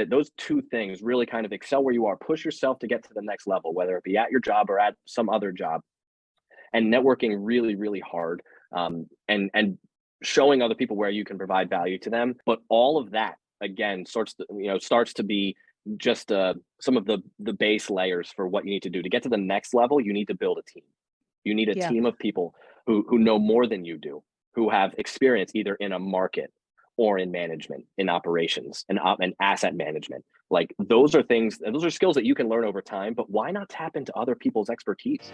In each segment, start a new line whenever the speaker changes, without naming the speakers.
those two things really kind of excel where you are, push yourself to get to the next level, whether it be at your job or at some other job, and networking really, really hard, and showing other people where you can provide value to them. But all of that, again, starts to be just some of the base layers for what you need to do to get to the next level. You need to build a team. You need a
Yeah.
team of people who know more than you do, who have experience either in a market or in management, in operations, and asset management. Like those are skills that you can learn over time, but why not tap into other people's expertise?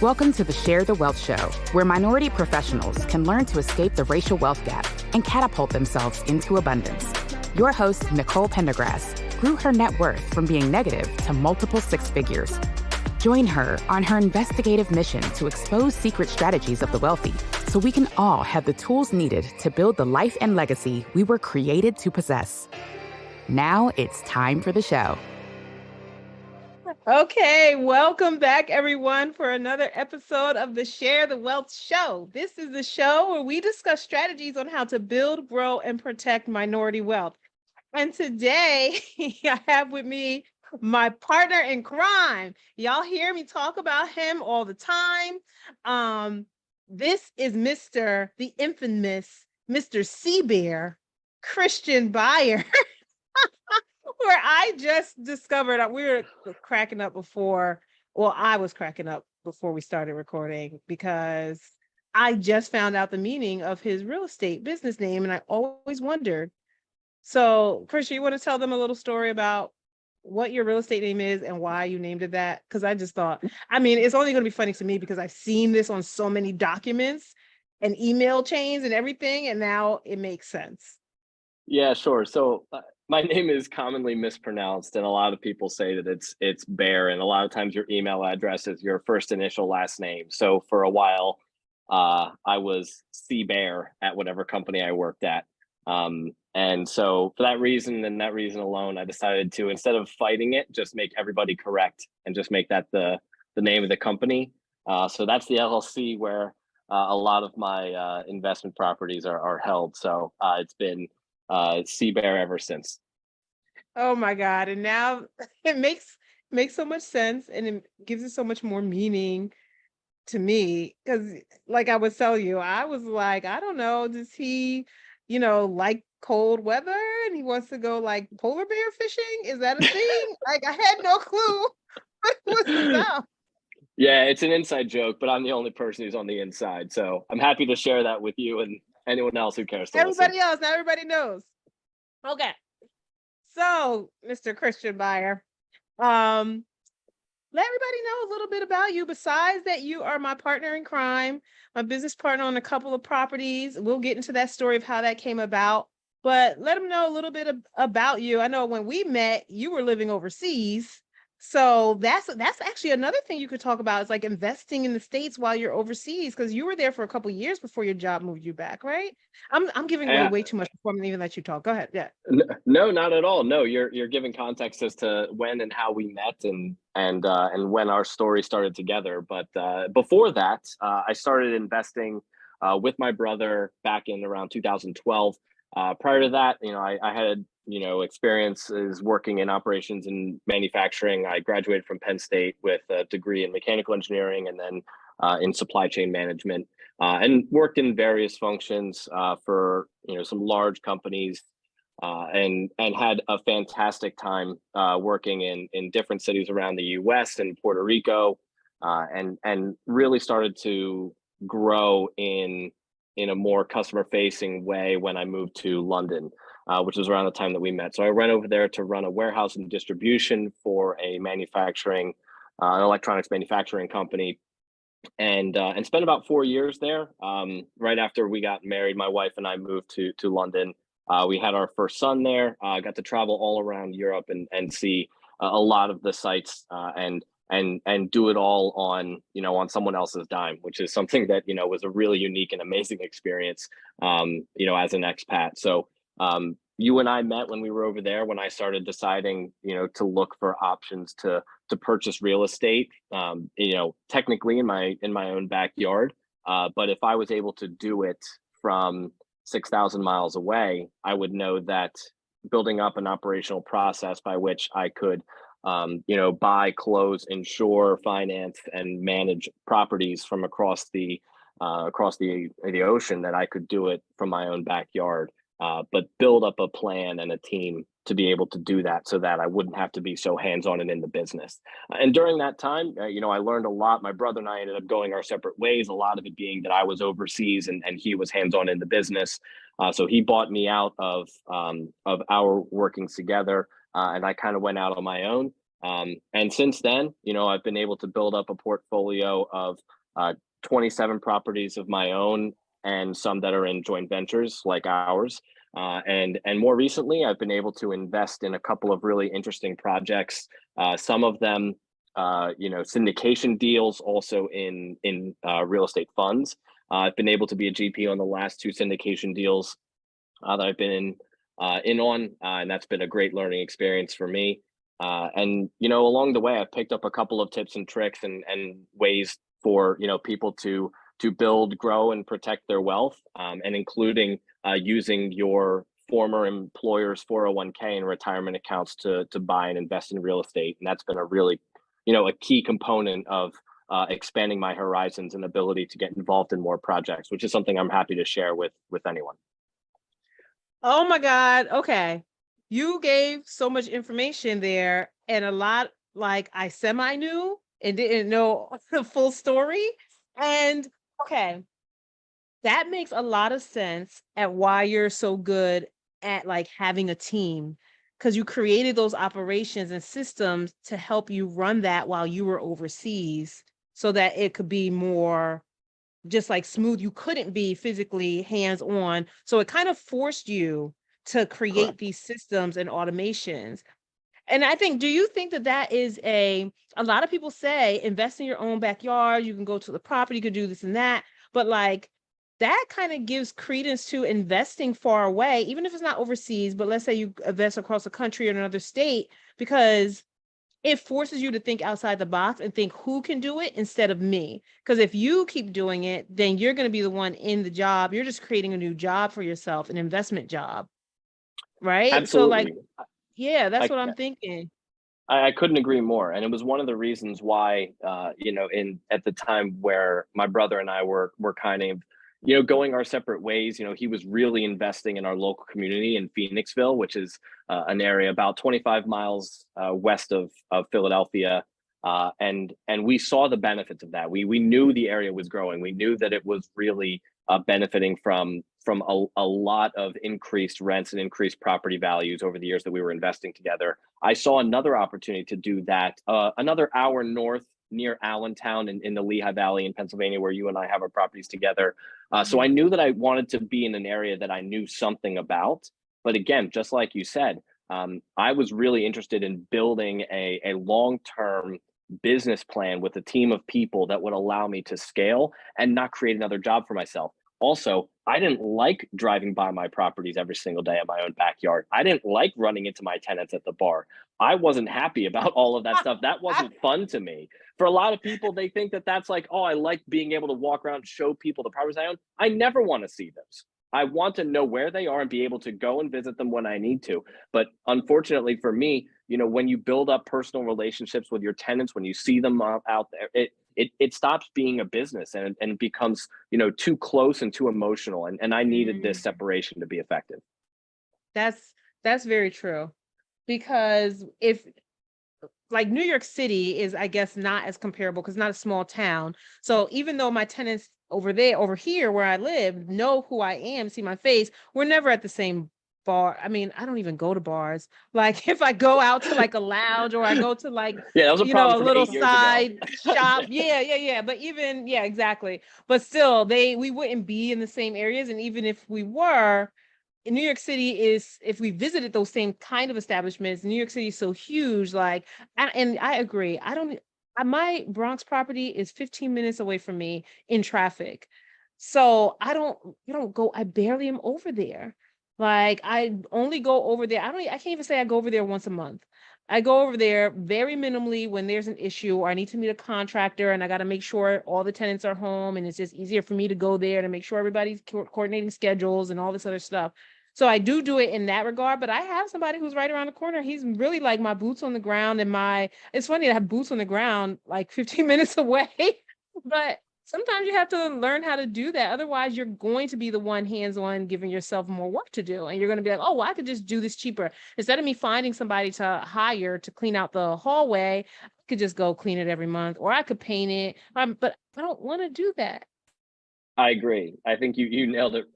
Welcome to the Share the Wealth Show, where minority professionals can learn to escape the racial wealth gap and catapult themselves into abundance. Your host, Nicole Pendergrass, grew her net worth from being negative to multiple six figures. Join her on her investigative mission to expose secret strategies of the wealthy so we can all have the tools needed to build the life and legacy we were created to possess. Now it's time for the show.
Okay, welcome back, everyone, for another episode of the Share the Wealth Show. This is the show where we discuss strategies on how to build, grow, and protect minority wealth. And today, I have with me my partner in crime. Y'all hear me talk about him all the time. This is the infamous Mr. C Bear, Christian Beyer. Where I just discovered, we were cracking up before, well, I was cracking up before we started recording because I just found out the meaning of his real estate business name, and I always wondered. So, Christian, you want to tell them a little story about what your real estate name is and why you named it that? Because I just thought, it's only going to be funny to me because I've seen this on so many documents and email chains and everything, and now it makes sense.
Yeah, sure. So my name is commonly mispronounced, and a lot of people say that it's Bear, and a lot of times your email address is your first initial last name. So for a while, I was C Bear at whatever company I worked at. And so for that reason and that reason alone, I decided to, instead of fighting it, just make everybody correct and just make that the name of the company. So that's the LLC where a lot of my investment properties are held. So it's been C Bear ever since.
Oh my God. And now it makes so much sense, and it gives it so much more meaning to me. Because like I was telling you, I was like, I don't know, does he, like cold weather and he wants to go like polar bear fishing? Is that a thing? Like I had no clue. What's up?
Yeah, it's an inside joke, but I'm the only person who's on the inside. So I'm happy to share that with you and anyone else who cares to
Everybody
listen.
else, now everybody knows. Okay. So, Mr. Christian Beyer, let everybody know a little bit about you. Besides that, you are my partner in crime, my business partner on a couple of properties. We'll get into that story of how that came about, but let them know a little bit about you. I know when we met, you were living overseas. So that's actually another thing you could talk about, is like investing in the States while you're overseas, because you were there for a couple of years before your job moved you back, right? I'm giving away way too much before I even let you talk. Go ahead. Yeah.
No, not at all. No, you're giving context as to when and how we met and when our story started together. But before that, I started investing with my brother back in around 2012. Prior to that, I had experiences working in operations and manufacturing. I graduated from Penn State with a degree in mechanical engineering and then in supply chain management, and worked in various functions for some large companies, and had a fantastic time working in different cities around the U.S. and Puerto Rico, and really started to grow in a more customer facing way when I moved to London, which was around the time that we met. So I went over there to run a warehouse and distribution for a an electronics manufacturing company, and spent about 4 years there. Right after we got married, my wife and I moved to London. We had our first son there. Got to travel all around Europe and see a lot of the sites, and do it all on someone else's dime, which is something that was a really unique and amazing experience, as an expat. So you and I met when we were over there, when I started deciding, to look for options to purchase real estate, technically in my own backyard. But if I was able to do it from 6,000 miles away, I would know that building up an operational process by which I could, buy, close, insure, finance, and manage properties from across the ocean, that I could do it from my own backyard. But build up a plan and a team to be able to do that, so that I wouldn't have to be so hands-on and in the business. And during that time, I learned a lot. My brother and I ended up going our separate ways, a lot of it being that I was overseas and he was hands-on in the business. So he bought me out of our workings together, and I kind of went out on my own. And since then, I've been able to build up a portfolio of 27 properties of my own, and some that are in joint ventures like ours. And more recently, I've been able to invest in a couple of really interesting projects. Some of them, syndication deals, also in real estate funds. I've been able to be a GP on the last two syndication deals that I've been in on, and that's been a great learning experience for me. And along the way, I've picked up a couple of tips and tricks and ways for people to build, grow, and protect their wealth, and including using your former employer's 401k and retirement accounts to buy and invest in real estate. And that's been a really, a key component of expanding my horizons and ability to get involved in more projects, which is something I'm happy to share with anyone.
Oh my God. Okay. You gave so much information there, and a lot, like, I semi knew and didn't know the full story. And okay, that makes a lot of sense at why you're so good at like having a team, because you created those operations and systems to help you run that while you were overseas, so that it could be more just like smooth. You couldn't be physically hands-on. So it kind of forced you to create
Correct.
these systems and automations. And I think, do you think that that is a lot of people say invest in your own backyard, you can go to the property, you can do this and that, but like that kind of gives credence to investing far away, even if it's not overseas, but let's say you invest across the country or another state, because it forces you to think outside the box and think who can do it instead of me. Because if you keep doing it, then you're going to be the one in the job. You're just creating a new job for yourself, an investment job. Right. So like,
Absolutely.
yeah, that's
I,
what I'm thinking.
I couldn't agree more, and it was one of the reasons why, in at the time where my brother and I were kind of, going our separate ways. He was really investing in our local community in Phoenixville, which is an area about 25 miles west of Philadelphia, and we saw the benefits of that. We knew the area was growing. We knew that it was really benefiting from a lot of increased rents and increased property values over the years that we were investing together. I saw another opportunity to do that another hour north, near Allentown in the Lehigh Valley in Pennsylvania, where you and I have our properties together. So I knew that I wanted to be in an area that I knew something about. But again, just like you said, I was really interested in building a long-term business plan with a team of people that would allow me to scale and not create another job for myself. Also, I didn't like driving by my properties every single day in my own backyard. I didn't like running into my tenants at the bar. I wasn't happy about all of that stuff. That wasn't fun to me. For a lot of people, they think that that's like, oh, I like being able to walk around and show people the properties I own. I never want to see those. I want to know where they are and be able to go and visit them when I need to. But unfortunately for me, when you build up personal relationships with your tenants, when you see them out there, it stops being a business, and it becomes, too close and too emotional. And I needed this separation to be effective.
That's very true. Because if like New York City is, I guess, not as comparable because it's not a small town. So even though my tenants over here where I live know who I am, see my face, we're never at the same bar. I mean, I don't even go to bars. Like if I go out to like a lounge, or I go to like,
Yeah, that was a problem
a
from
little
8 years
side
ago.
shop. Yeah. But even, yeah, exactly. But still, we wouldn't be in the same areas. And even if we were, in New York City is, if we visited those same kind of establishments, New York City is so huge. Like, and I agree. My Bronx property is 15 minutes away from me in traffic. So I barely am over there. Like I only go over there. I can't even say I go over there once a month. I go over there very minimally when there's an issue or I need to meet a contractor and I got to make sure all the tenants are home, and it's just easier for me to go there to make sure everybody's coordinating schedules and all this other stuff. So I do it in that regard, but I have somebody who's right around the corner. He's really like my boots on the ground, and it's funny to have boots on the ground like 15 minutes away, but sometimes you have to learn how to do that. Otherwise, you're going to be the one hands-on giving yourself more work to do. And you're going to be like, oh, well, I could just do this cheaper. Instead of me finding somebody to hire to clean out the hallway, I could just go clean it every month, or I could paint it. But I don't want to do that.
I agree. I think you nailed it.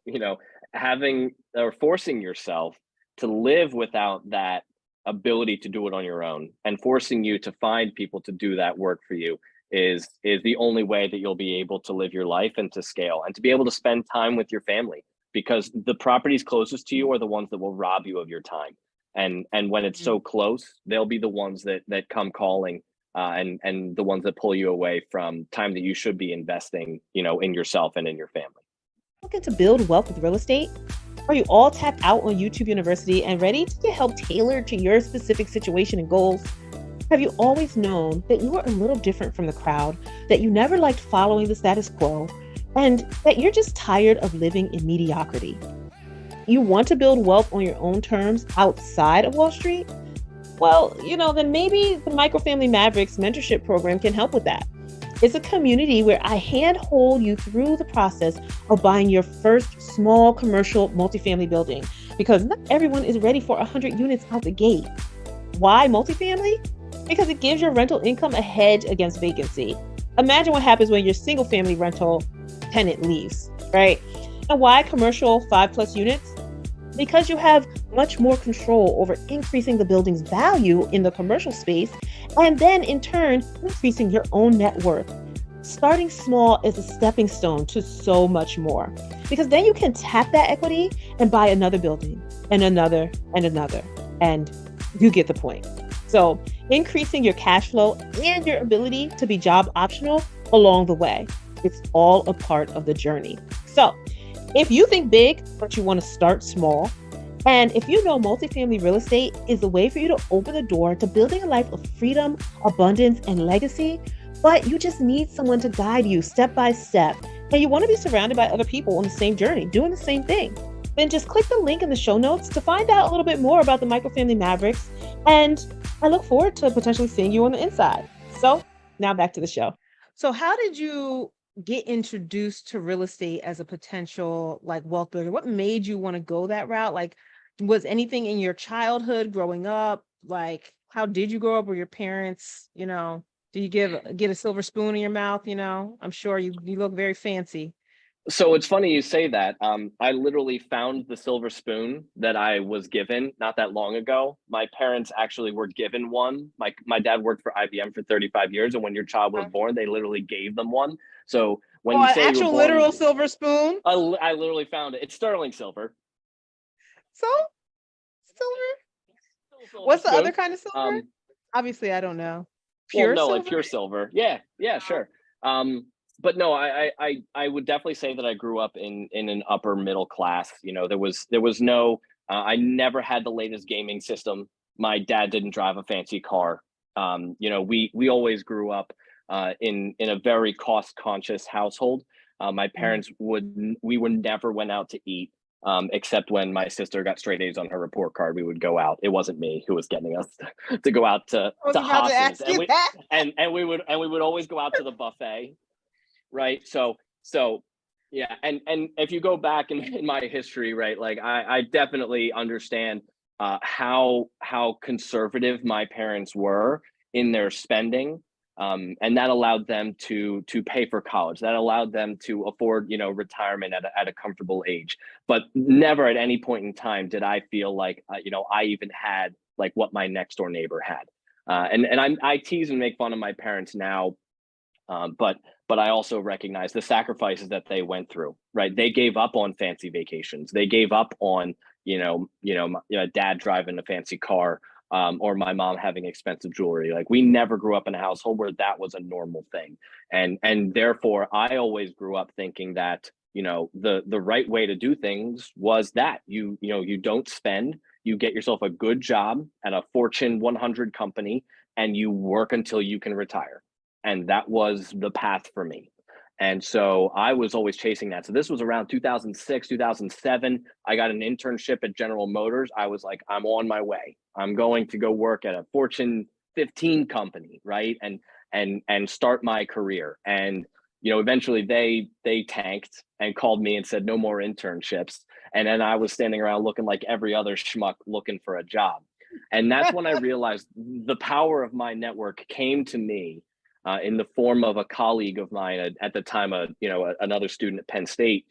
Having or forcing yourself to live without that ability to do it on your own, and forcing you to find people to do that work for you is the only way that you'll be able to live your life and to scale and to be able to spend time with your family, because the properties closest to you are the ones that will rob you of your time. And when it's so close, they'll be the ones that come calling, and the ones that pull you away from time that you should be investing, in yourself and in your family.
Looking to build wealth with real estate? Are you all tapped out on YouTube University and ready to get help tailored to your specific situation and goals? Have you always known that you were a little different from the crowd, that you never liked following the status quo, and that you're just tired of living in mediocrity? You want to build wealth on your own terms outside of Wall Street? Well, then maybe the Microfamily Mavericks mentorship program can help with that. It's a community where I handhold you through the process of buying your first small commercial multifamily building, because not everyone is ready for 100 units out the gate. Why multifamily? Because it gives your rental income a hedge against vacancy. Imagine what happens when your single family rental tenant leaves, right? And why commercial 5+ units? Because you have much more control over increasing the building's value in the commercial space, and then in turn, increasing your own net worth. Starting small is a stepping stone to so much more, because then you can tap that equity and buy another building and another and another, and you get the point. So increasing your cash flow and your ability to be job optional along the way. It's all a part of the journey. So if you think big, but you want to start small, and if you know multifamily real estate is the way for you to open the door to building a life of freedom, abundance, and legacy, but you just need someone to guide you step by step, and you want to be surrounded by other people on the same journey, doing the same thing, then just click the link in the show notes to find out a little bit more about the Microfamily Mavericks, and I look forward to potentially seeing you on the inside. So now back to the show.
So how did you get introduced to real estate as a potential wealth builder? What made you want to go that route? Was anything in your childhood growing up? How did you grow up? Were your parents, do you get a silver spoon in your mouth? I'm sure you look very fancy.
So it's funny you say that. I literally found the silver spoon that I was given not that long ago. My parents actually were given one. My dad worked for IBM for 35 years, and when your child was born, they literally gave them one. So when you say
an actual
you were born,
literal silver spoon,
I literally found it. It's sterling silver.
So silver. What's the other kind of silver? Obviously, I don't know.
Pure silver? Like pure silver. Yeah, sure. But no, I would definitely say that I grew up in an upper middle class. There was no, I never had the latest gaming system. My dad didn't drive a fancy car. We always grew up in a very cost conscious household. My parents we never went out to eat, except when my sister got straight A's on her report card. We would go out. It wasn't me who was getting us to go out to Haas's, and we would always go out to the buffet. Right. So yeah. And if you go back in my history, right, I definitely understand how conservative my parents were in their spending. And that allowed them to pay for college. That allowed them to afford, retirement at a comfortable age. But never at any point in time did I feel like, I even had what my next door neighbor had. And I tease and make fun of my parents now. But I also recognize the sacrifices that they went through, right? They gave up on fancy vacations. They gave up on, dad driving a fancy car, or my mom having expensive jewelry. We never grew up in a household where that was a normal thing. And therefore I always grew up thinking that, the right way to do things was that you don't spend, you get yourself a good job at a Fortune 100 company, and you work until you can retire. And that was the path for me. And so I was always chasing that. So this was around 2006, 2007. I got an internship at General Motors. I was like, I'm on my way. I'm going to go work at a Fortune 15 company, right? And start my career. And eventually they tanked and called me and said no more internships. And then I was standing around looking like every other schmuck looking for a job. And that's when I realized the power of my network came to me in the form of a colleague of mine at the time, another student at Penn State,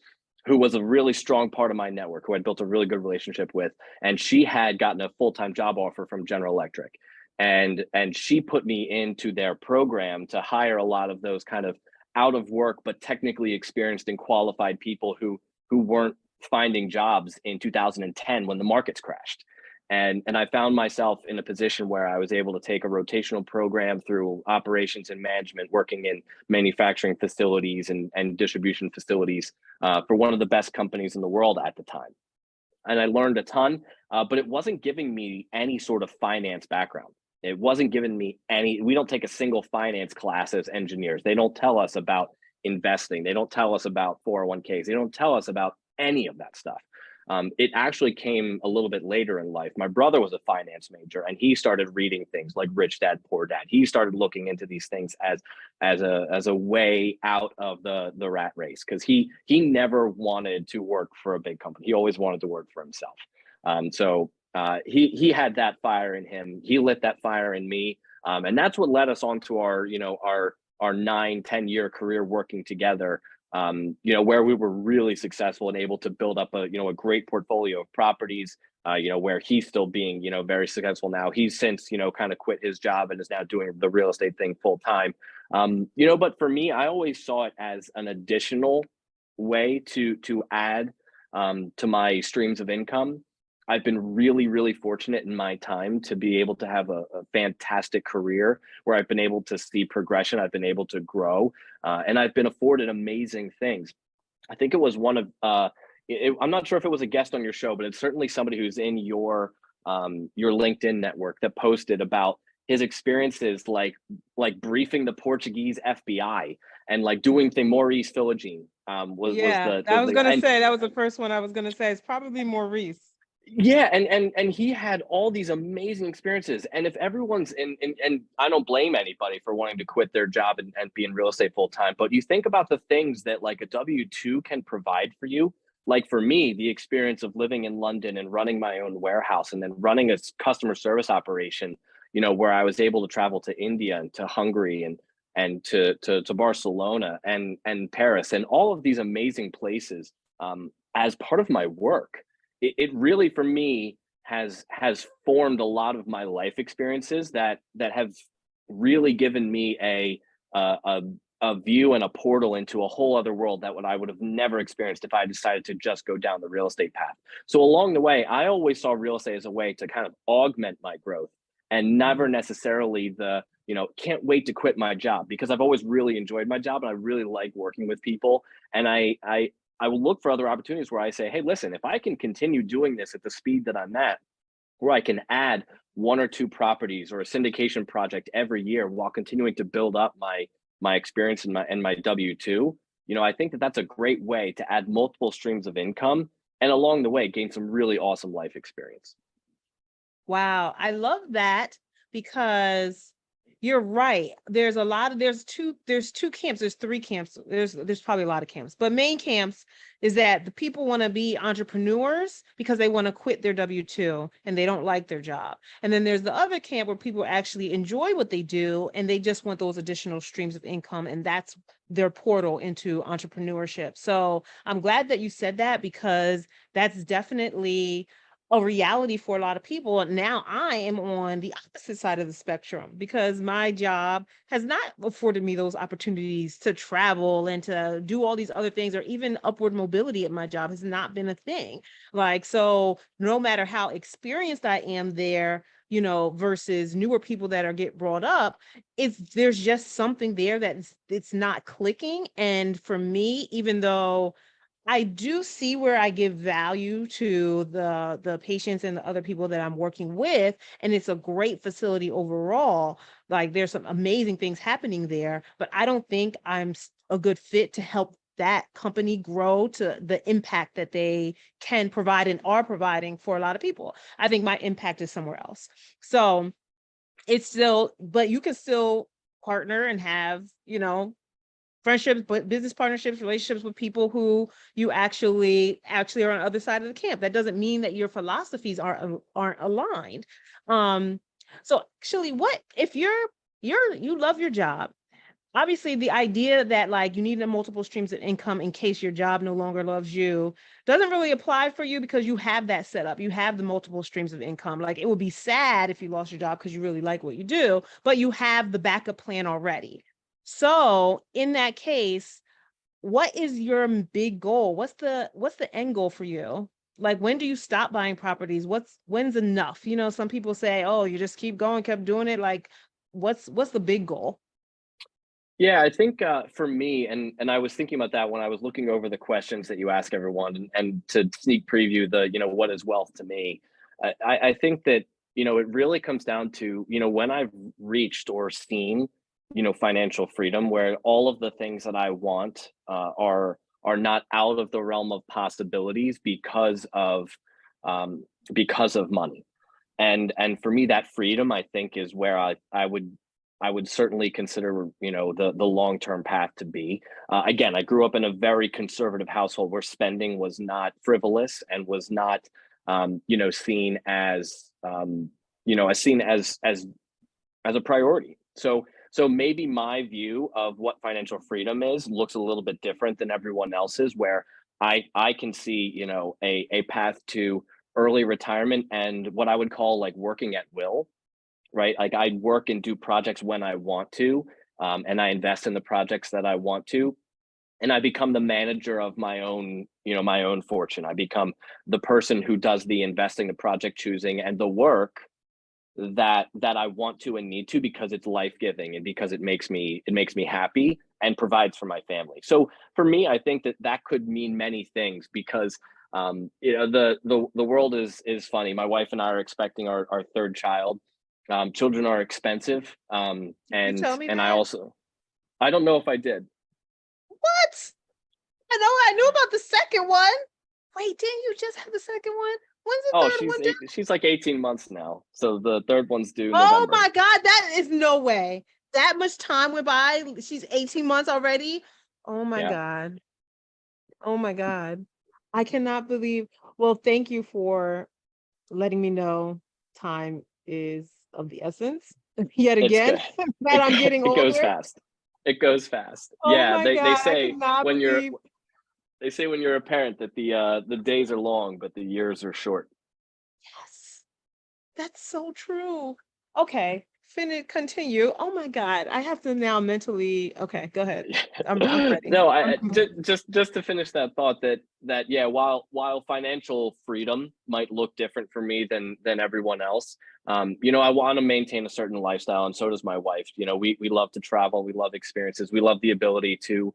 who was a really strong part of my network, who I'd built a really good relationship with. And she had gotten a full-time job offer from General Electric. And she put me into their program to hire a lot of those kind of out of work, but technically experienced and qualified people who weren't finding jobs in 2010 when the markets crashed. And I found myself in a position where I was able to take a rotational program through operations and management, working in manufacturing facilities and distribution facilities for one of the best companies in the world at the time. And I learned a ton, but it wasn't giving me any sort of finance background. It wasn't giving me we don't take a single finance class as engineers. They don't tell us about investing. They don't tell us about 401ks. They don't tell us about any of that stuff. It actually came a little bit later in life. My brother was a finance major, and he started reading things like Rich Dad, Poor Dad. He started looking into these things as a way out of the rat race, because he never wanted to work for a big company. He always wanted to work for himself. So he had that fire in him. He lit that fire in me, and that's what led us on to our 9-10 year career working together. Where we were really successful and able to build up a great portfolio of properties, where he's still being, very successful now. He's since, kind of quit his job and is now doing the real estate thing full time. But for me, I always saw it as an additional way to add to my streams of income. I've been really, really fortunate in my time to be able to have a fantastic career where I've been able to see progression. I've been able to grow, and I've been afforded amazing things. I think it was one of, I'm not sure if it was a guest on your show, but it's certainly somebody who's in your LinkedIn network that posted about his experiences, like briefing the Portuguese FBI and like doing the Maurice Philogene.
I was going to say that was the first one I was going to say. It's probably Maurice.
Yeah, and he had all these amazing experiences. And if everyone's and I don't blame anybody for wanting to quit their job and be in real estate full time, but you think about the things that like a W-2 can provide for you. Like for me, the experience of living in London and running my own warehouse and then running a customer service operation, where I was able to travel to India and to Hungary and to Barcelona and Paris and all of these amazing places as part of my work. It really, for me, has formed a lot of my life experiences that have really given me a view and a portal into a whole other world that I would have never experienced if I decided to just go down the real estate path. So along the way, I always saw real estate as a way to kind of augment my growth and never necessarily can't wait to quit my job, because I've always really enjoyed my job and I really like working with people. And I will look for other opportunities where I say, hey, listen, if I can continue doing this at the speed that I'm at, where I can add 1 or 2 properties or a syndication project every year while continuing to build up my experience and my W-2, I think that that's a great way to add multiple streams of income and along the way gain some really awesome life experience.
Wow, I love that, because you're right. There's two camps. There's 3 camps. There's probably a lot of camps, but main camps is that the people want to be entrepreneurs because they want to quit their W-2 and they don't like their job. And then there's the other camp where people actually enjoy what they do and they just want those additional streams of income, and that's their portal into entrepreneurship. So I'm glad that you said that, because that's definitely a reality for a lot of people. And now I am on the opposite side of the spectrum, because my job has not afforded me those opportunities to travel and to do all these other things, or even upward mobility at my job has not been a thing. So no matter how experienced I am there, versus newer people that get brought up, there's just something there that it's not clicking. And for me, even though I do see where I give value to the patients and the other people that I'm working with, and it's a great facility overall. Like there's some amazing things happening there, but I don't think I'm a good fit to help that company grow to the impact that they can provide and are providing for a lot of people. I think my impact is somewhere else. So it's still, but you can still partner and have, friendships, but business partnerships, relationships with people who you actually are on the other side of the camp. That doesn't mean that your philosophies aren't aligned. So actually, what if you love your job? Obviously, the idea that like you need multiple streams of income in case your job no longer loves you doesn't really apply for you because you have that set up. You have the multiple streams of income. Like it would be sad if you lost your job because you really like what you do, but you have the backup plan already. So in that case, what is your big goal? What's the end goal for you? Like when do you stop buying properties? When's enough? Some people say, oh, you just keep going, kept doing it. Like what's the big goal?
Yeah, I think for me, and I was thinking about that when I was looking over the questions that you ask everyone, and to sneak preview the, what is wealth to me. I think that, it really comes down to, when I've reached or seen, financial freedom, where all of the things that I want are not out of the realm of possibilities because of money. And for me, that freedom, I think, is where I would certainly consider, the long-term path to be. Again, I grew up in a very conservative household where spending was not frivolous and was not, seen as, seen as a priority. So maybe my view of what financial freedom is looks a little bit different than everyone else's, where I can see, a path to early retirement and what I would call like working at will, right? Like I work and do projects when I want to, and I invest in the projects that I want to, and I become the manager of my own fortune. I become the person who does the investing, the project choosing, and the work that I want to and need to, because it's life-giving and because it makes me happy and provides for my family. So for me, I think that could mean many things, because the world is funny. My wife and I are expecting our third child. Children are expensive.
You
And
tell me
and
that.
I don't know if I did.
What? I knew about the second one. Wait, didn't you just have the second one? When's the
Oh,
third one due?
she's like 18 months now. So the third one's due
Oh
November.
my God, that is no way. That much time went by. She's 18 months already. Oh my
Yeah.
God. Oh my God. I cannot believe. Well, thank you for letting me know time is of the essence yet
It's
again
good.
that I'm getting
It goes
older.
fast. It goes fast.
Oh
Yeah,
my
they
God, I
say
cannot
when you're
believe.
they say when you're a parent that the days are long, but the years are short.
Yes, that's so true. Okay, continue. Oh my God, I have to now mentally. Okay, go ahead. I'm ready.
No,
I'm
just to finish that thought, that yeah, while financial freedom might look different for me than everyone else, I want to maintain a certain lifestyle, and so does my wife. We love to travel, we love experiences, we love the ability to,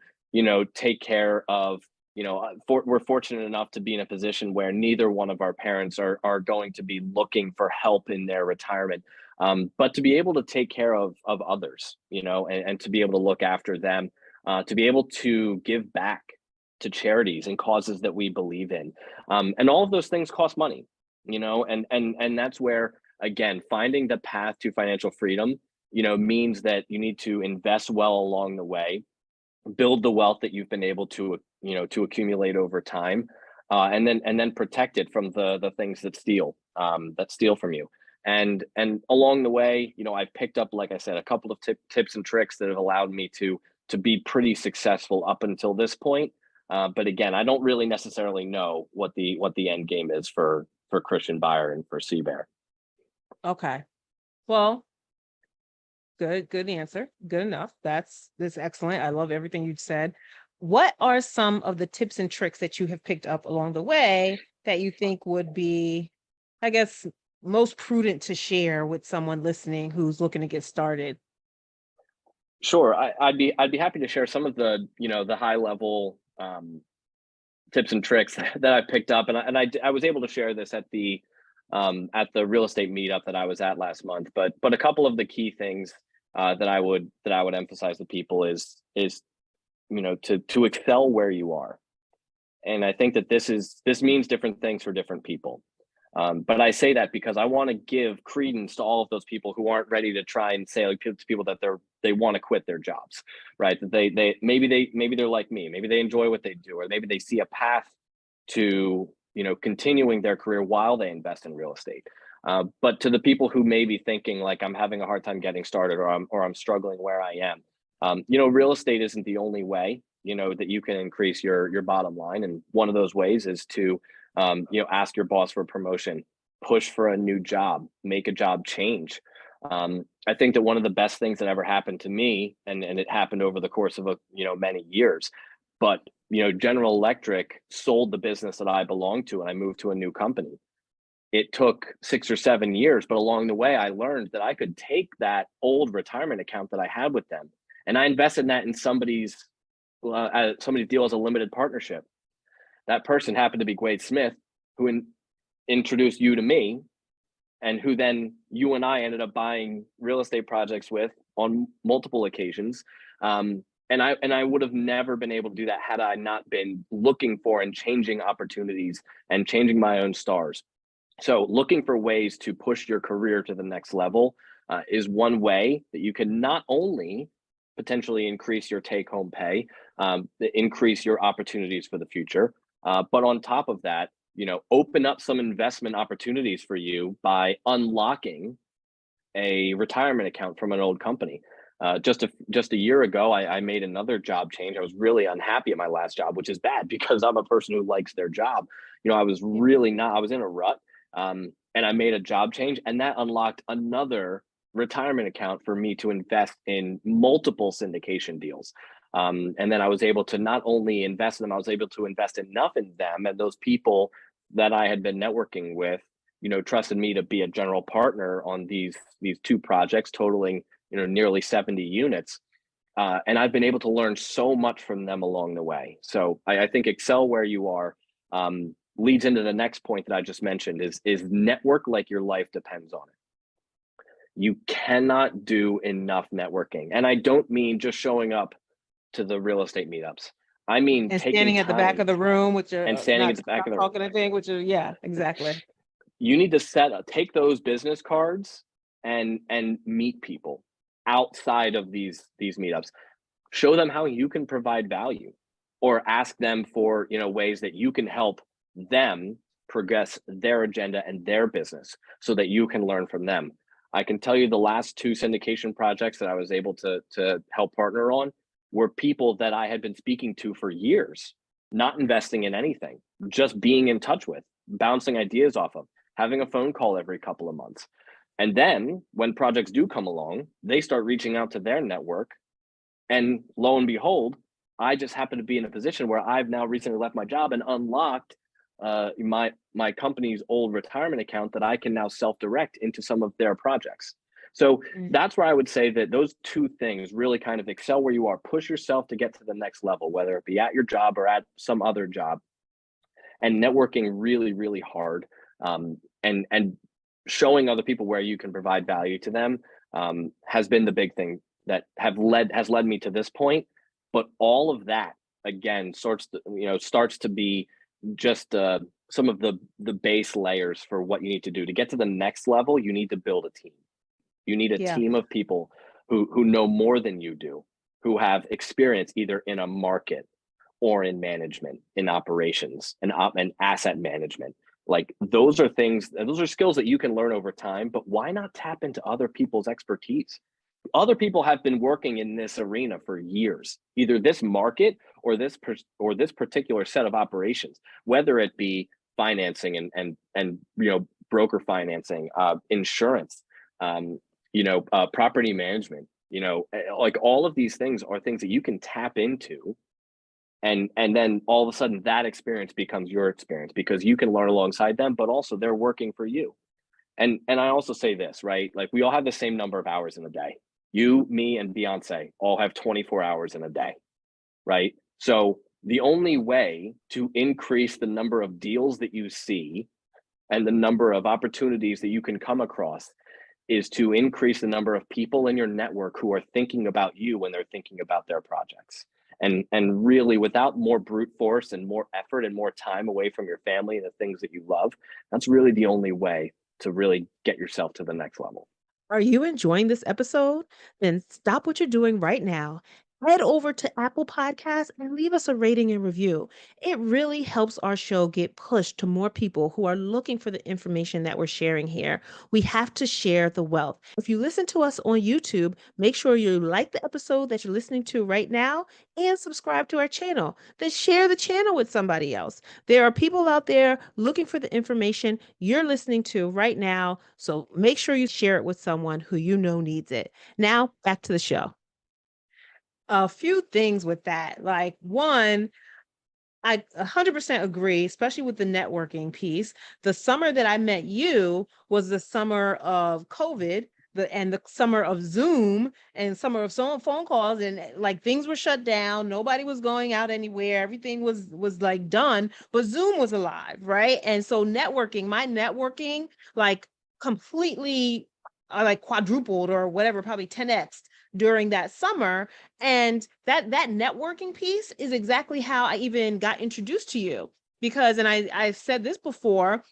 take care of, we're fortunate enough to be in a position where neither one of our parents are going to be looking for help in their retirement. But to be able to take care of others, and to be able to look after them, to be able to give back to charities and causes that we believe in, and all of those things cost money, and that's where, again, finding the path to financial freedom, means that you need to invest well along the way, build the wealth that you've been able to accumulate over time, and then protect it from the things that steal from you. And along the way, I've picked up, like I said, a couple of tips and tricks that have allowed me to be pretty successful up until this point. But again, I don't really necessarily know what the end game is for Christian Beyer and for Bear.
okay. Well, good answer. Good enough. That's excellent. I love everything you said. What are some of the tips and tricks that you have picked up along the way that you think would be, I guess, most prudent to share with someone listening who's looking to get started?
Sure, I'd be happy to share some of the, the high level tips and tricks that I picked up, and I was able to share this at the real estate meetup that I was at last month. But a couple of the key things that I would emphasize to people is to excel where you are. And I think that this means different things for different people. But I say that because I want to give credence to all of those people who aren't ready to try and say to people that they want to quit their jobs, right? That they maybe they're like me, maybe they enjoy what they do, or maybe they see a path to continuing their career while they invest in real estate. But to the people who may be thinking like, I'm having a hard time getting started, or I'm struggling where I am, real estate isn't the only way that you can increase your bottom line. And one of those ways is to ask your boss for a promotion, push for a new job, make a job change. I think that one of the best things that ever happened to me, and it happened over the course of many years, but General Electric sold the business that I belonged to, and I moved to a new company. It took 6 or 7 years, but along the way, I learned that I could take that old retirement account that I had with them, and I invested that in somebody's deal as a limited partnership. That person happened to be Wade Smith, who introduced you to me, and who then you and I ended up buying real estate projects with on multiple occasions. And I would have never been able to do that had I not been looking for and changing opportunities and changing my own stars. So looking for ways to push your career to the next level is one way that you can not only potentially increase your take-home pay, increase your opportunities for the future, but on top of that, open up some investment opportunities for you by unlocking a retirement account from an old company. Just a year ago, I made another job change. I was really unhappy at my last job, which is bad because I'm a person who likes their job. I was in a rut, and I made a job change, and that unlocked another retirement account for me to invest in multiple syndication deals. And then I was able to not only invest in them, I was able to invest enough in them, and those people that I had been networking with, trusted me to be a general partner on these two projects totaling, nearly 70 units. And I've been able to learn so much from them along the way. So I think excel where you are leads into the next point that I just mentioned is network like your life depends on it. You cannot do enough networking. And I don't mean just showing up to the real estate meetups. I mean,
and
taking
standing at the back of the room with your
and standing at the back of the
talking and thing with your, yeah, exactly.
You need to take those business cards and meet people outside of these meetups. Show them how you can provide value, or ask them for ways that you can help them progress their agenda and their business so that you can learn from them. I can tell you the last 2 syndication projects that I was able to help partner on were people that I had been speaking to for years, not investing in anything, just being in touch with, bouncing ideas off of, having a phone call every couple of months. And then when projects do come along, they start reaching out to their network. And lo and behold, I just happen to be in a position where I've now recently left my job and unlocked my company's old retirement account that I can now self-direct into some of their projects. So that's where I would say that those 2 things really kind of excel where you are, push yourself to get to the next level, whether it be at your job or at some other job, and networking really, really hard, and showing other people where you can provide value to them has been the big thing that has led me to this point. But all of that again starts to be just some of the base layers for what you need to do to get to the next level. You need to build a team. You need a team of people who know more than you do, who have experience either in a market or in management, in operations, and asset management. Like those are skills that you can learn over time, but why not tap into other people's expertise? Other people have been working in this arena for years, either this market or this particular set of operations, whether it be financing and broker financing, insurance, property management, like all of these things are things that you can tap into. And then all of a sudden that experience becomes your experience because you can learn alongside them, but also they're working for you. And I also say this, right? Like we all have the same number of hours in a day. You, me, and Beyonce all have 24 hours in a day, right? So the only way to increase the number of deals that you see and the number of opportunities that you can come across is to increase the number of people in your network who are thinking about you when they're thinking about their projects. And really, without more brute force and more effort and more time away from your family and the things that you love, that's really the only way to really get yourself to the next level.
Are you enjoying this episode? Then stop what you're doing right now. Head over to Apple Podcasts and leave us a rating and review. It really helps our show get pushed to more people who are looking for the information that we're sharing here. We have to share the wealth. If you listen to us on YouTube, make sure you like the episode that you're listening to right now and subscribe to our channel. Then share the channel with somebody else. There are people out there looking for the information you're listening to right now. So make sure you share it with someone who you know needs it. Now, back to the show.
A few things with that. Like, one, I 100% agree, especially with the networking piece. The summer that I met you was the summer of COVID, and the summer of Zoom and summer of phone calls, and like things were shut down. Nobody was going out anywhere. Everything was like done, but Zoom was alive, right? And so my networking like completely like quadrupled or whatever, probably 10x during that summer. And that networking piece is exactly how I even got introduced to you, because, and I've said this before,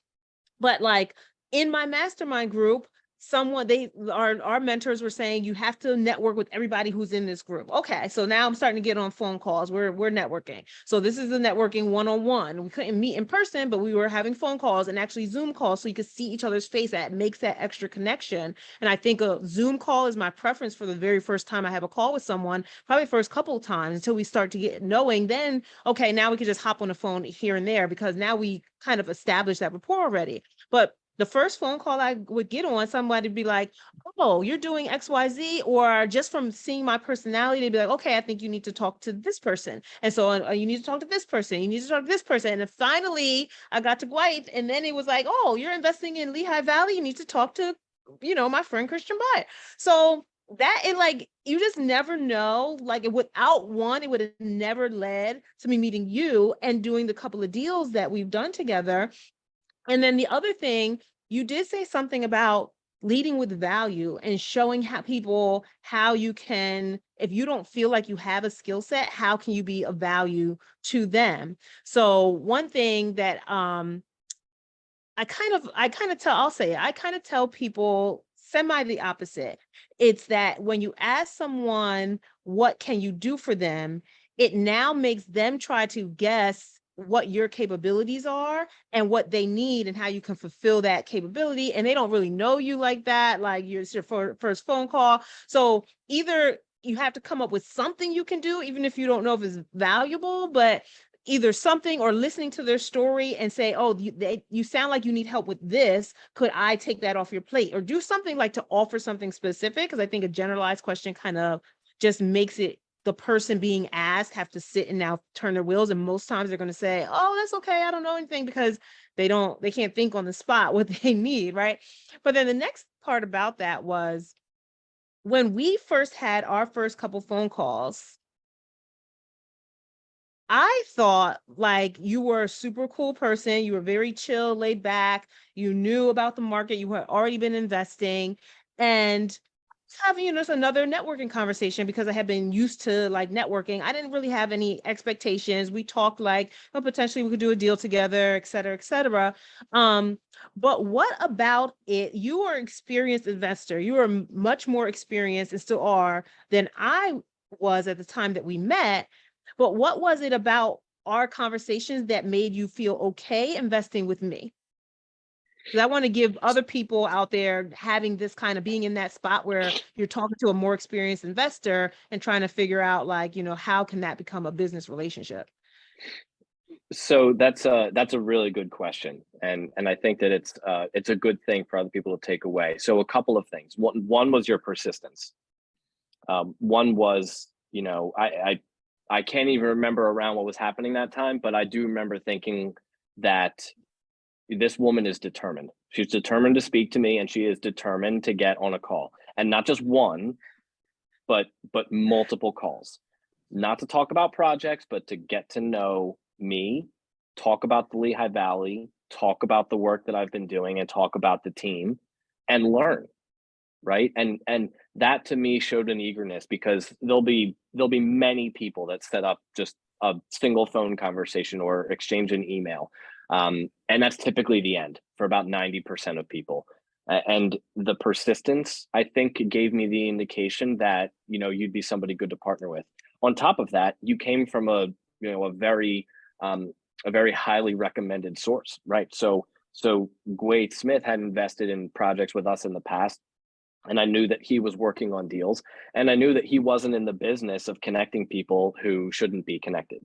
but like in my mastermind group, our mentors were saying you have to network with everybody who's in this group. Okay, so now I'm starting to get on phone calls. We're networking. So this is the networking one-on-one. We couldn't meet in person, but we were having phone calls and actually Zoom calls so you could see each other's face. That makes that extra connection. And I think a Zoom call is my preference for the very first time I have a call with someone, probably first couple of times until we start to get knowing. Then, okay, now we can just hop on the phone here and there because now we kind of established that rapport already. But the first phone call I would get on, somebody would be like, oh, you're doing XYZ, or just from seeing my personality, they'd be like, okay, I think you need to talk to this person. And so you need to talk to this person. You need to talk to this person. And then finally I got to Dwight, and then it was like, oh, you're investing in Lehigh Valley. You need to talk to, my friend Christian Beyer. So that it like, you just never know, like without one, it would have never led to me meeting you and doing the couple of deals that we've done together. And then the other thing, you did say something about leading with value and showing how you can, if you don't feel like you have a skill set, how can you be of value to them? So one thing that I kind of tell people semi the opposite. It's that when you ask someone, what can you do for them? It now makes them try to guess what your capabilities are and what they need and how you can fulfill that capability. And they don't really know you like that, like it's your first phone call. So either you have to come up with something you can do, even if you don't know if it's valuable, but either something, or listening to their story and say, oh, you sound like you need help with this. Could I take that off your plate? Or do something like to offer something specific, because I think a generalized question kind of just makes it the person being asked have to sit and now turn their wheels. And most times they're going to say, oh, that's okay, I don't know anything, because they can't think on the spot what they need, right? But then the next part about that was when we first had our first couple phone calls, I thought like you were a super cool person. You were very chill, laid back. You knew about the market. You had already been investing, and having just another networking conversation because I had been used to like networking. I didn't really have any expectations. We talked like, oh, potentially we could do a deal together, et cetera, et cetera. But what about it? You are an experienced investor. You are much more experienced and still are than I was at the time that we met. But what was it about our conversations that made you feel okay investing with me? Because I want to give other people out there having this kind of being in that spot where you're talking to a more experienced investor and trying to figure out like, how can that become a business relationship?
So that's a really good question. And I think that it's a good thing for other people to take away. So a couple of things. One was your persistence. One was, I can't even remember around what was happening that time, but I do remember thinking that this woman is determined. She's determined to speak to me, and she is determined to get on a call, and not just one, but multiple calls. not to talk about projects, but to get to know me, talk about the Lehigh Valley, talk about the work that I've been doing, and talk about the team and learn. Right. And that to me showed an eagerness, because there'll be many people that set up just a single phone conversation or exchange an email. And that's typically the end for about 90% of people. And the persistence, I think, gave me the indication that, you'd be somebody good to partner with. On top of that, you came from a very highly recommended source, right? So Wade Smith had invested in projects with us in the past, and I knew that he was working on deals, and I knew that he wasn't in the business of connecting people who shouldn't be connected.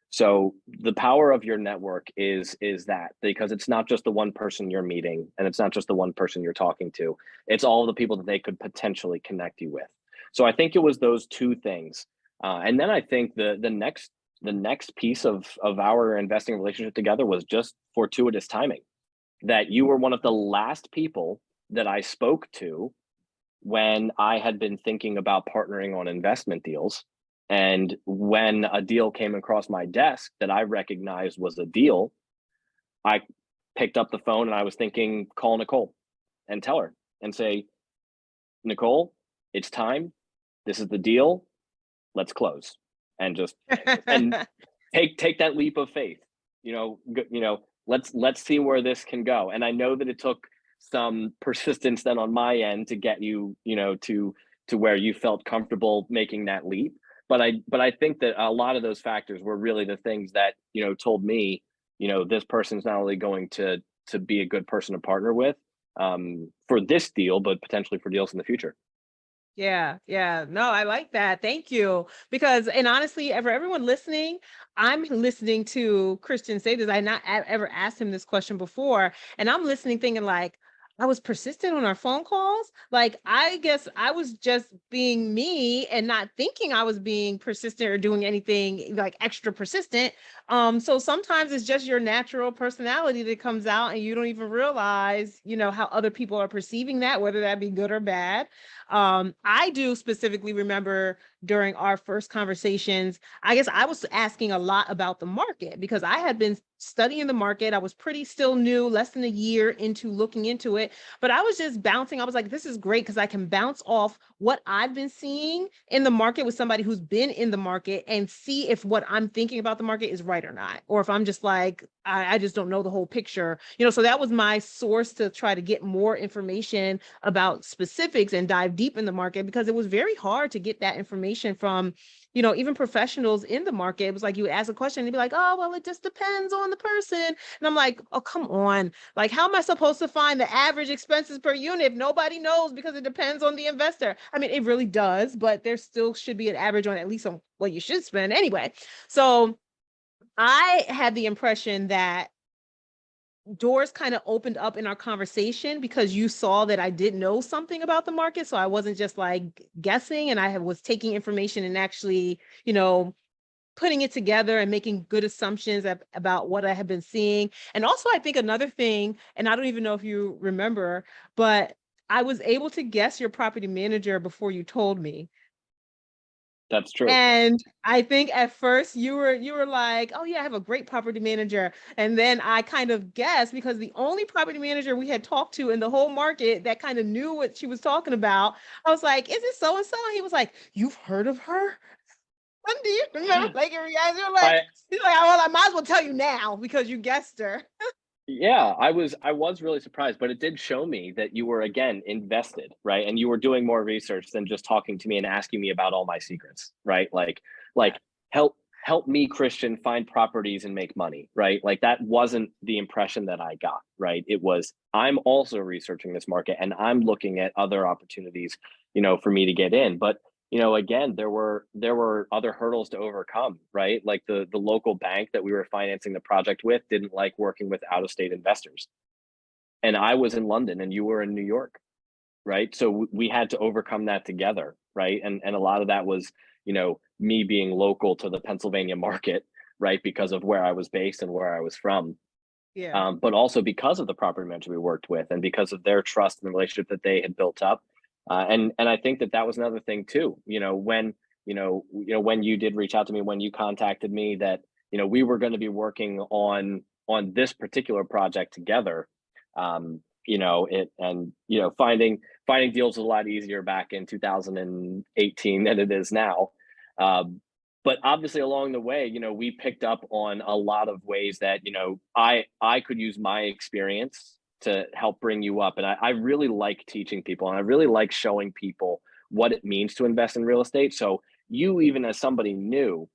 So the power of your network is that, because it's not just the one person you're meeting, and it's not just the one person you're talking to, it's all the people that they could potentially connect you with. So I think it was those two things. And then I think the next piece of our investing relationship together was just fortuitous timing, that you were one of the last people that I spoke to when I had been thinking about partnering on investment deals. And when a deal came across my desk that I recognized was a deal, I picked up the phone and I was thinking, call Nicole and tell her and say, Nicole, it's time. This is the deal. Let's close. And just and take that leap of faith. Let's see where this can go. And I know that it took some persistence then on my end to get you, to where you felt comfortable making that leap. But I think that a lot of those factors were really the things that, told me, this person's not only going to be a good person to partner with for this deal, but potentially for deals in the future.
Yeah. No, I like that. Thank you. Because, and honestly, for everyone listening, I'm listening to Christian say this. I not ever asked him this question before. And I'm listening thinking like, I was persistent on our phone calls. Like, I guess I was just being me and not thinking I was being persistent or doing anything like extra persistent. So sometimes it's just your natural personality that comes out and you don't even realize, how other people are perceiving that, whether that be good or bad. I do specifically remember during our first conversations, I guess I was asking a lot about the market because I had been studying the market. I was pretty still new, less than a year into looking into it, but I was just bouncing. I was like, this is great because I can bounce off what I've been seeing in the market with somebody who's been in the market and see if what I'm thinking about the market is right or not, or if I'm just like, I just don't know the whole picture, so that was my source to try to get more information about specifics and dive deep in the market, because it was very hard to get that information from, even professionals in the market. It was like you ask a question and they'd be like, oh, well, it just depends on the person. And I'm like, oh, come on. Like, how am I supposed to find the average expenses per unit if nobody knows, because it depends on the investor? I mean, it really does, but there still should be an average on at least on what you should spend anyway. So I had the impression that doors kind of opened up in our conversation because you saw that I did know something about the market. So I wasn't just like guessing, and I was taking information and actually, putting it together and making good assumptions about what I had been seeing. And also, I think another thing, and I don't even know if you remember, but I was able to guess your property manager before you told me.
That's true.
And I think at first you were like, oh yeah, I have a great property manager. And then I kind of guessed, because the only property manager we had talked to in the whole market that kind of knew what she was talking about, I was like, is it so-and-so? And he was like, you've heard of her? When do you remember? Like, you guys were like, he's like, well, I might as well tell you now because you guessed her.
Yeah, I was really surprised, but it did show me that you were, again, invested, right? And you were doing more research than just talking to me and asking me about all my secrets, right? Like help me, Christian, find properties and make money, right? Like, that wasn't the impression that I got, right? It was, I'm also researching this market and I'm looking at other opportunities, for me to get in. But again, there were other hurdles to overcome, right? Like the local bank that we were financing the project with didn't like working with out-of-state investors. And I was in London and you were in New York, right? So we had to overcome that together, right? And a lot of that was, me being local to the Pennsylvania market, right? Because of where I was based and where I was from.
Yeah.
But also because of the property manager we worked with and because of their trust and the relationship that they had built up. And I think that was another thing too, when when you did reach out to me, when you contacted me, that, we were going to be working on this particular project together. Finding deals was a lot easier back in 2018 than it is now. But obviously along the way, we picked up on a lot of ways that, I could use my experience to help bring you up. And I really like teaching people, and I really like showing people what it means to invest in real estate. So you, even as somebody new,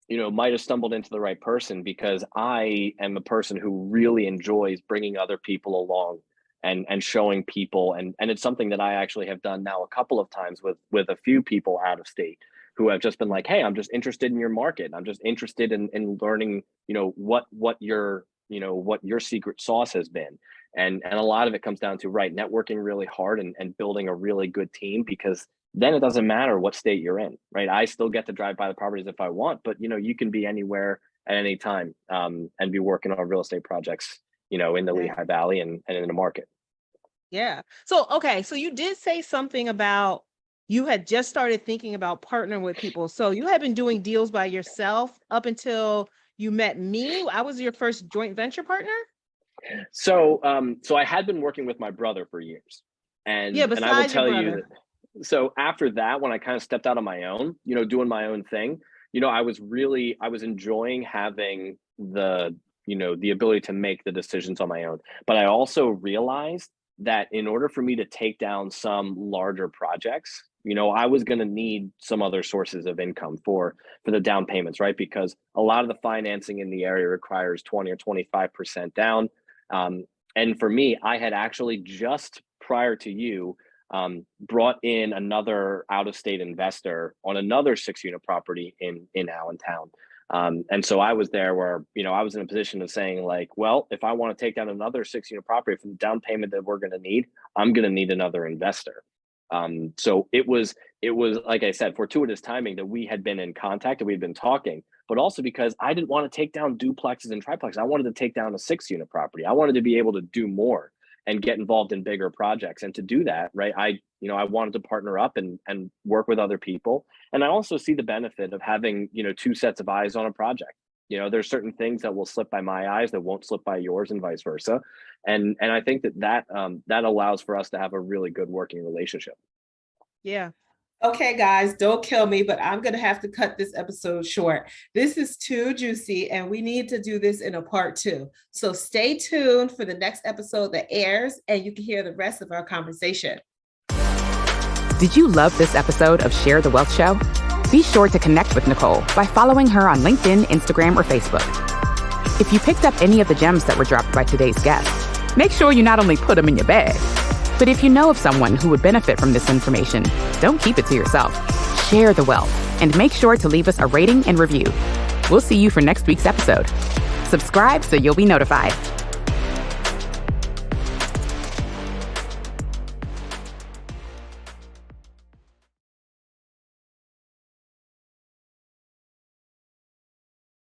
might have stumbled into the right person, because I am a person who really enjoys bringing other people along and showing people. And it's something that I actually have done now a couple of times with a few people out of state who have just been like, hey, I'm just interested in your market. I'm just interested in learning, what your secret sauce has been. And a lot of it comes down to networking really hard and building a really good team, because then it doesn't matter what state you're in, right? I still get to drive by the properties if I want, but you can be anywhere at any time, and be working on real estate projects, in the Lehigh Valley and in the market.
Yeah. So, okay. So you did say something about you had just started thinking about partnering with people. So you had been doing deals by yourself up until you met me. I was your first joint venture partner.
So I had been working with my brother for years, and I will tell you that. So after that, when I kind of stepped out on my own, doing my own thing, I was enjoying having the ability to make the decisions on my own. But I also realized that in order for me to take down some larger projects, I was going to need some other sources of income for the down payments, right? Because a lot of the financing in the area requires 20 or 25% down. And for me, I had actually just prior to you brought in another out-of-state investor on another 6-unit property in Allentown. And so I was there where, I was in a position of saying like, well, if I want to take down another 6-unit property for the down payment that we're going to need, I'm going to need another investor. So it was, like I said, fortuitous timing that we had been in contact and we'd been talking, but also because I didn't want to take down duplexes and triplexes. I wanted to take down a 6-unit property. I wanted to be able to do more and get involved in bigger projects. And to do that, right, I wanted to partner up and work with other people. And I also see the benefit of having, 2 sets of eyes on a project. There's certain things that will slip by my eyes that won't slip by yours, and vice versa. And I think that allows for us to have a really good working relationship.
Yeah.
Okay, guys, don't kill me, but I'm going to have to cut this episode short. This is too juicy, and we need to do this in a part 2. So stay tuned for the next episode that airs, and you can hear the rest of our conversation.
Did you love this episode of Share the Wealth Show? Be sure to connect with Nicole by following her on LinkedIn, Instagram, or Facebook. If you picked up any of the gems that were dropped by today's guest, make sure you not only put them in your bag, but if you know of someone who would benefit from this information, don't keep it to yourself. Share the wealth and make sure to leave us a rating and review. We'll see you for next week's episode. Subscribe so you'll be notified.